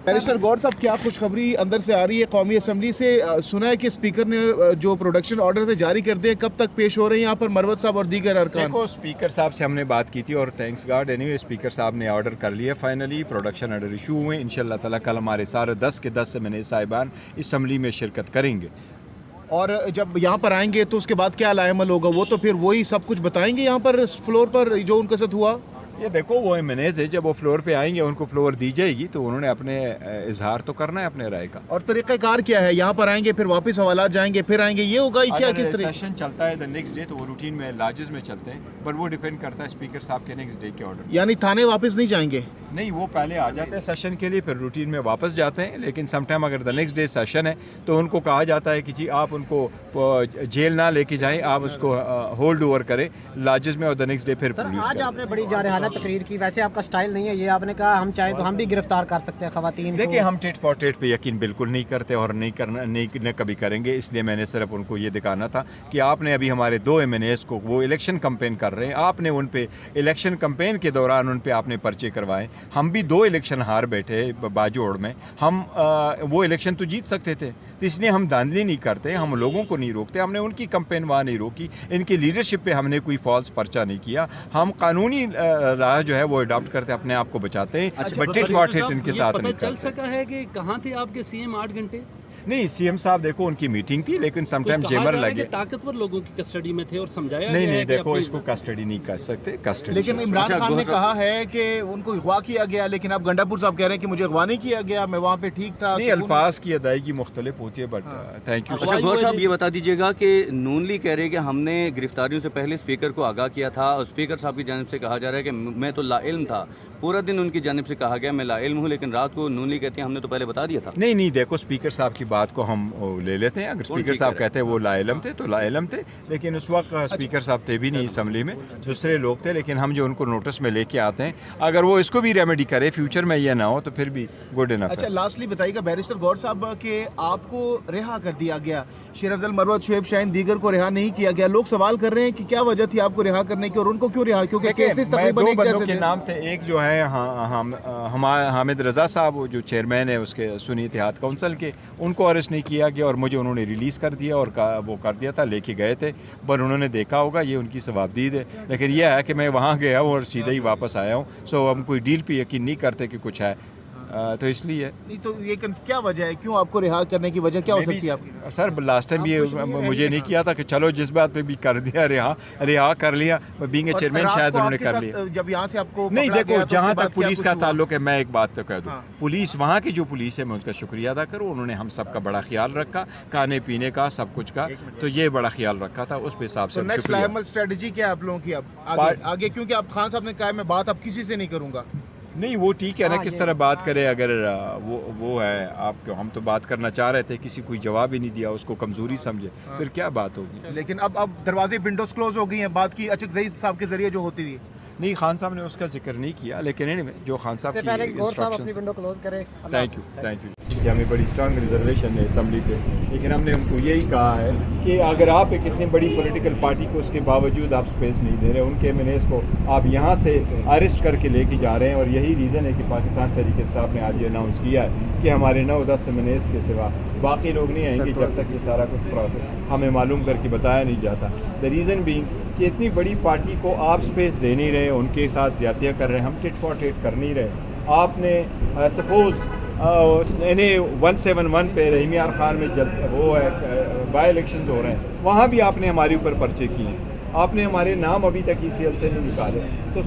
Barrister गौर साहब, क्या खुशखबरी अंदर से आ रही है कौमी असम्बली से? सुना है कि स्पीकर ने जो प्रोडक्शन ऑर्डर से जारी कर दिए, कब तक पेश हो रहे हैं यहाँ पर मरवत साहब और दीगर अरकान? देखो, स्पीकर साहब से हमने बात की थी और थैंक्स गॉड एनीवे स्पीकर साहब ने ऑर्डर कर लिया फाइनली, प्रोडक्शन ऑर्डर इशू हुए। इंशाल्लाह ताला कल हमारे सारे 10 के 10 एमएनए साहिबान असम्बली में शिरकत करेंगे। और जब यहाँ पर आएंगे तो उसके बाद क्या लाएमल होगा? वो तो फिर वही सब कुछ बताएंगे यहाँ पर फ्लोर पर जो उनके साथ हुआ? ये देखो, वो एमएनएज है, जब वो फ्लोर पे आएंगे उनको फ्लोर दी जाएगी तो उन्होंने अपने इजहार तो करना है अपने राय का। और तरीक़ाकार क्या है? यहाँ पर आएंगे फिर वापस हवालात जाएंगे फिर आएंगे, ये होगा क्या? किस तरह सेशन चलता है द नेक्स्ट डे तो वो रूटीन में लार्जेस में चलते हैं, पर वो डिपेंड करता है स्पीकर साहब के नेक्स्ट डे के ऑर्डर। यानी थाने वापस नहीं जाएंगे? नहीं, वो पहले आ जाते हैं सेशन के लिए, फिर रूटीन में वापस जाते हैं। लेकिन समटाइम अगर द नेक्स्ट डे सेशन है तो उनको कहा जाता है कि जी आप उनको जेल ना लेके जाएं, आप उसको होल्ड ओवर करें लार्जेस में और द नेक्स्ट डे फिर पुलिस। आज आपने बड़ी जारहाना तकरीर की, वैसे आपका स्टाइल नहीं है ये, आपने कहा हम चाहें तो हम भी गिरफ्तार कर सकते हैं खवातीन। देखिए, हम टिट फॉर टेट पे यकीन बिल्कुल नहीं करते और नहीं कभी करेंगे। इसलिए मैंने सिर्फ उनको ये दिखाना था कि आपने अभी हमारे 2 एमएनएस को, वो इलेक्शन कैंपेन कर रहे हैं, आपने उन पे इलेक्शन कैंपेन के दौरान उन पे आपने पर्चे करवाए। हम भी 2 इलेक्शन हार बैठे बाजोड़ में, हम वो इलेक्शन तो जीत सकते थे, तो इसलिए हम धांधली नहीं करते, हम लोगों को नहीं रोकते। हमने उनकी कैंपेन वहाँ नहीं रोकी, इनकी लीडरशिप पे हमने कोई फॉल्स पर्चा नहीं किया। हम कानूनी राह जो है वो अडॉप्ट करते, अपने आप को बचाते हैं। बट टिट फॉर टेट इनके साथ नहीं चल सका है कि कहाँ थे आपके सीएम 8 घंटे? नहीं, सीएम साहब देखो उनकी मीटिंग थी, लेकिन समटाइम जेमर लगे, ताकतवर लोगों की कस्टडी में थे और समझाया नहीं देखो, इसको कस्टडी नहीं कर सकते कस्टडी। लेकिन इमरान खान ने कहा है कि उनको अगवा किया गया, लेकिन अब गंडापुर साहब कह रहे हैं कि मुझे अगवा नहीं किया गया, मैं वहाँ पे ठीक था। नहीं, अल्फाज की अदायगी मुख्तलिफ होती है, बट थैंक यू। अच्छा गौर साहब, ये बता दीजिएगा कि नून लीग कह रहे हैं कि हमने गिरफ्तारियों से पहले स्पीकर को आगाह किया था और स्पीकर साहब की जानिब से कहा जा रहा है कि मैं तो लाइल्म था, पूरा दिन उनकी जानिब से कहा गया मैं लाइल्म हूँ, लेकिन रात को नून लीग कहती है हमने तो पहले बता दिया था। नहीं देखो, स्पीकर साहब की बात को हम ले लेते हैं। अगर स्पीकर साहब कहते हैं वो लाइलम थे तो लाइलम थे, लेकिन उस वक्त स्पीकर साहब थे भी नहीं असम्बली में, दूसरे लोग थे। लेकिन हम जो उनको नोटिस में लेके आते हैं, अगर वो इसको भी रेमेडी करे फ्यूचर में ये ना हो तो फिर भी गुड इनफ। अच्छा, लास्टली बताइएगा बैरिस्टर गौर साहब के आपको रिहा कर दिया गया, शेर अफजल मरवत, शुएब शाहीन, दीगर को रिहा नहीं किया गया। लोग सवाल कर रहे हैं कि क्या वजह थी आपको रिहा करने की और उनको क्यों रिहा? क्योंकि केसेस तकरीबन एक जैसे के नाम थे। एक जो है हामिद रजा साहब, जो चेयरमैन है उसके सुन्नी इत्तेहाद काउंसिल के, उनको अरेस्ट नहीं किया गया और मुझे उन्होंने रिलीज़ कर दिया और वो कर दिया था, लेके गए थे, पर उन्होंने देखा होगा, ये उनकी सवाबदीद है। लेकिन यह है कि मैं वहाँ गया हूँ और सीधे ही वापस आया हूँ। सो हम कोई डील पे यकीन नहीं करते कि कुछ है, तो इसलिए नहीं। तो ये क्या वजह है, क्यों आपको रिहा करने की वजह क्या हो सकती है आपकी? सर, लास्ट टाइम भी मुझे नहीं किया था कि चलो जिस बात पे भी कर दिया रिहा कर लिया, बीइंग ए चेयरमैन शायद उन्होंने कर लिया। जब यहाँ से आपको नहीं देखो, जहाँ तक पुलिस का ताल्लुक है, मैं एक बात तो कह दूँ, पुलिस वहाँ की जो पुलिस है मैं उसका शुक्रिया अदा करूँ, उन्होंने हम सब का बड़ा ख्याल रखा, खाने पीने का सब कुछ का, तो ये बड़ा ख्याल रखा था, उस हिसाब से। नेक्स्ट लाइमल स्ट्रेटजी क्या है आप लोगों की अब आगे? क्योंकि आप खान साहब ने कहा मैं बात अब किसी से नहीं करूँगा। नहीं, वो ठीक है ना, किस तरह बात करे। अगर वो है आपको, हम तो बात करना चाह रहे थे, किसी कोई जवाब ही नहीं दिया, उसको कमजोरी समझे, फिर क्या बात होगी। लेकिन अब दरवाजे विंडोज क्लोज हो गई हैं, बात की अचक ज़ई साहब के जरिए जो होती रही। नहीं, खान साहब ने उसका जिक्र नहीं किया, लेकिन जो खान साहब की इंस्ट्रक्शंस। Thank you. हमें बड़ी स्ट्रांग रिजर्वेशन है असम्बली पे, लेकिन हमने उनको यही कहा है कि अगर आप एक इतनी बड़ी पॉलिटिकल पार्टी को उसके बावजूद आप स्पेस नहीं दे रहे, उनके एमएनएस को आप यहाँ से अरेस्ट करके लेके जा रहे हैं, और यही रीज़न है कि पाकिस्तान तहरीक इंसाफ ने आज ये अनाउंस किया है कि हमारे 9-10 एमएनएस के सिवा बाकी लोग नहीं आएंगे जब तक ये सारा कुछ प्रोसेस हमें मालूम करके बताया नहीं जाता। द रीज़न बीइंग कि इतनी बड़ी पार्टी को आप स्पेस दे नहीं रहे, उनके साथ ज़्यादतियाँ कर रहे हैं, हम टिट फॉर टेट कर नहीं रहे। आपने सपोज़ 171 पे रहीम यार खान में वो है बाई इलेक्शन हो रहे हैं, वहाँ भी आपने हमारे ऊपर पर्चे किए हैं, आपने हमारे नाम अभी तक ECL से नहीं निकाले, तो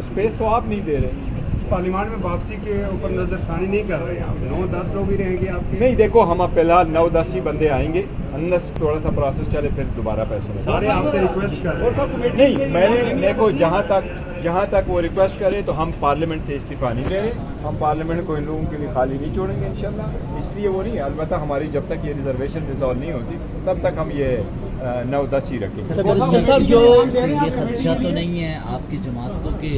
स्पेस तो आप नहीं दे रहे। पार्लियामेंट में वापसी के ऊपर नजरसानी नहीं कर रहे हैं आप? 9-10 लोग ही रहेंगे आपके? नहीं देखो, हम फिलहाल 9-10 ही बंदे आएंगे, अनलेस थोड़ा सा प्रोसेस चले फिर दोबारा पैसे सारे आपसे रिक्वेस्ट कर रहे हैं। नहीं, मैंने देखो जहाँ तक वो रिक्वेस्ट करें तो हम पार्लियामेंट से इस्तीफा नहीं दे रहे, हम पार्लियामेंट को इन लोगों के लिए खाली नहीं छोड़ेंगे इंशाल्लाह। इसलिए वो नहीं, अलबत्ता हमारी जब तक ये रिजर्वेशन रिजॉल्व नहीं होती तब तक हम ये 9-10 ही रखेंगे। सर, जो ये खदशा तो नहीं है आपकी जमात को कि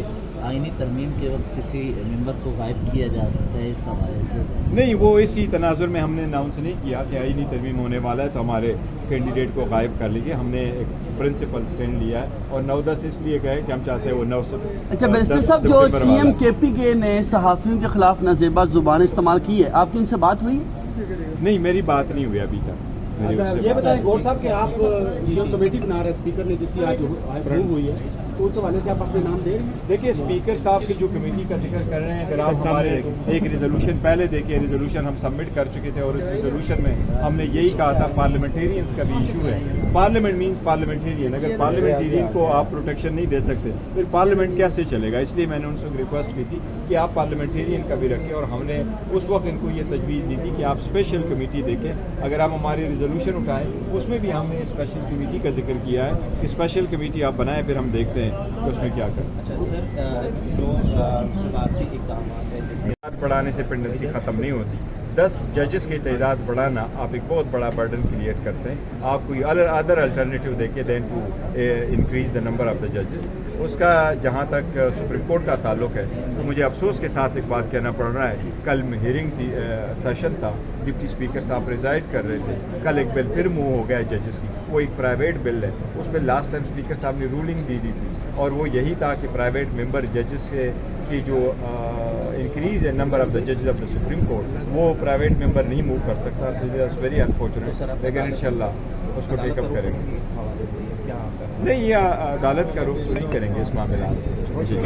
आईनी तरमीम के वक्त किसी मेंबर को गायब किया जा सकता है, इस हवाले से? नहीं, वो इसी तनाजुर में हमने अनाउंस नहीं किया कि आईनी तरमीम होने वाला है तो हमारे कैंडिडेट को गायब कर लीजिए। हमने एक प्रिंसिपल स्टैंड लिया है और 9-10 इसलिए गए कि हम चाहते हैं वो 9 से अच्छा बैरिस्टर साहब, जो सीएम KPK ने सहाफ़ियों के खिलाफ नाजेबा ज़ुबान इस्तेमाल की है, आपकी उनसे बात हुई है? नहीं, मेरी बात नहीं हुई अभी तक। ये बताएं गौर साहब कि आप जो कमेटी बना रहे हैं स्पीकर ने, जिसकी आज रिमूव हुई है, तो उस हवाले से आप अपने नाम दे रहे हैं? देखिए, स्पीकर साहब की जो कमेटी का जिक्र कर रहे हैं, अगर आप हमारे एक रिजोल्यूशन पहले देखिए, रिजोल्यूशन हम सबमिट कर चुके थे और इस रिजोल्यूशन में हमने यही कहा था पार्लियामेंटेरियंस का भी इशू है। पार्लियामेंट मींस पार्लियामेंटेरियन, अगर पार्लियामेंटेरियन को आप प्रोटेक्शन नहीं दे सकते फिर पार्लियामेंट कैसे चलेगा? इसलिए मैंने उनसे रिक्वेस्ट की थी कि आप पार्लियामेंटेरियन का भी रखें और हमने उस वक्त इनको ये तजवीज़ दी थी कि आप स्पेशल कमेटी देखें। अगर आप हमारे रिजोल्यूशन उठाएं उसमें भी हमने स्पेशल कमेटी का जिक्र किया है कि स्पेशल कमेटी आप बनाएं, फिर हम देखते हैं कि उसमें क्या करें। तादाद बढ़ाने से पेंडेंसी ख़त्म नहीं होती। 10 जजेस की तादाद बढ़ाना आप एक बहुत बड़ा बर्डन क्रिएट करते हैं। आप कोई अदर अल्टरनेटिव देखें then to increase the number of the जजेस। उसका जहाँ तक सुप्रीम कोर्ट का ताल्लुक है तो मुझे अफसोस के साथ एक बात कहना पड़ रहा है, कल हियरिंग थी, सेशन था, डिप्टी स्पीकर साहब प्रिजाइड कर रहे थे, कल एक बिल फिर मूव हो गया है जजेस की। वो एक प्राइवेट बिल है, उस पर लास्ट टाइम स्पीकर साहब ने रूलिंग दी थी और वो यही था कि प्राइवेट मेंबर जजेस की जो इंक्रीज़ है नंबर ऑफ द जजेस ऑफ द सुप्रीम कोर्ट, वो प्राइवेट मेंबर नहीं मूव कर सकता। सो इट्स वेरी अनफॉर्चुनेट, लेकिन इंशाल्लाह उसको टेकअप करेंगे। नहीं, ये अदालत का रुख नहीं करेंगे इस मामले में।